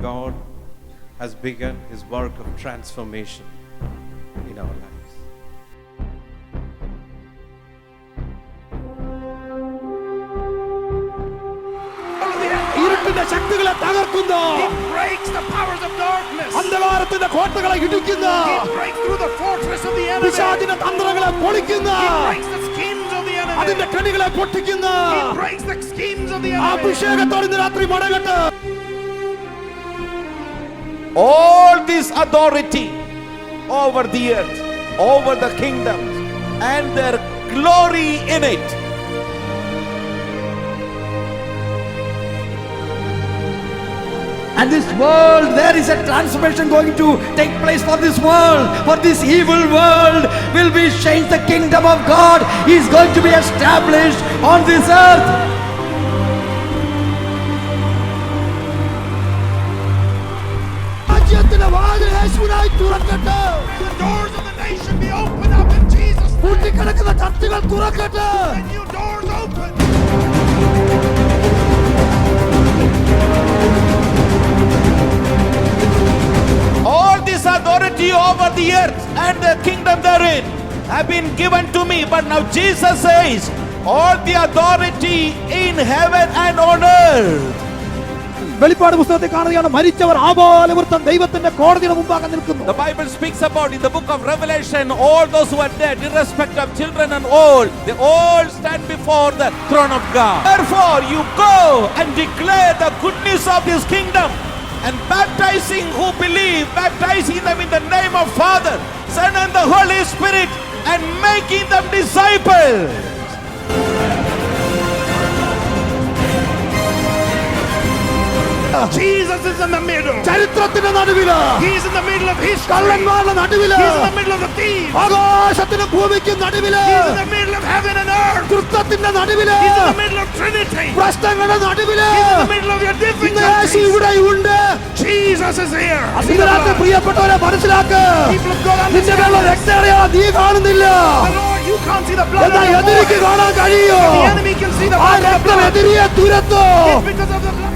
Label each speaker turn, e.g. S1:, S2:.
S1: God has begun His work of transformation in our lives.
S2: ഇരുട്ടിന്റെ ശക്തികളെ തകർക്കുന്നു.
S3: He breaks the powers of darkness.
S2: അന്ധകാരത്തിന്റെ കോട്ടകളെ ഇടിക്കുന്നു.
S3: He breaks through the fortress of the enemy.
S2: പിശാചിന്റെ തന്ത്രങ്ങളെ പൊളിക്കുന്നു.
S3: He breaks the schemes of the enemy.
S2: അതിന്റെ കെണികളെ പൊട്ടിക്കുന്നു.
S3: He breaks the schemes of the enemy.
S2: അഭിഷേകത്തോടെ ഇന്ന് രാത്രി മടങ്ങട്ടെ.
S4: All this authority over the earth, over the kingdoms, and their glory in it.
S2: And this world, there is a transformation going to take place for this world, for this evil world will be changed. The kingdom of God is going to be established on this earth. രാജ്യത്തിന്റെ വാതിൽ യേശുവിനായി തുറക്കട്ടെ.
S3: The doors of the nation be opened up in Jesus' name.
S2: പൂട്ടിക്കിടക്കുന്ന ചർച്ചകൾ തുറക്കട്ടെ.
S3: And new doors open.
S4: All this authority over the earth and the kingdom therein have been given to me. But now Jesus says, all the authority in heaven and on earth.
S2: വെളിപ്പാട് പുസ്തകത്തിൽ കാണുകയാണ് മരിച്ചവർ ആബാലവൃത്തം ദൈവത്തിന്റെ കോടതിയുടെ മുമ്പാകെ നിൽക്കുന്നു.
S4: The Bible speaks about in the book of Revelation, all those who are dead, irrespective of children and old, they all stand before the throne of God. Therefore, you go and declare the goodness of His kingdom, and baptizing who believe, baptizing them in the name of Father, Son, and the Holy Spirit, and making them disciples.
S3: Jesus is in the middle.
S2: ചരിത്രത്തിന്റെ നടുവില്,
S3: He's in the middle of history.
S2: കള്ളന്മാരുടെ നടുവില്,
S3: He's in the middle of the thieves.
S2: ആകാശത്തിനും ഭൂമിക്കും നടുവില്,
S3: He's in the middle of heaven and earth.
S2: തൃത്വത്തിന്റെ നടുവില്,
S3: He's in the middle of Trinity.
S2: പ്രശ്നങ്ങളുടെ നടുവില്,
S3: He's in the middle of your
S2: ഇന്ന് യേശു
S3: difficulties.
S2: ഇവിടെ ഉണ്ട്.
S3: Jesus is here.
S2: ഇന്ന് രാത്രി പ്രിയപ്പെട്ടവരെ മനസ്സിലാക്ക്,
S3: People of God
S2: നിന്റെ
S3: understand
S2: മേലുള്ള
S3: this.
S2: രക്തഅടയാളം നീ കാണുന്നില്ല,
S3: The Lord, you can't see the blood of
S2: എന്നാൽ
S3: your
S2: എതിരിക്ക്
S3: boy.
S2: കാണാൻ കഴിയോ.
S3: The enemy can see the
S2: ആ
S3: blood of the
S2: രക്തം
S3: blood.
S2: എതിരിയെ തുരത്തോ.
S3: It's because of the blood.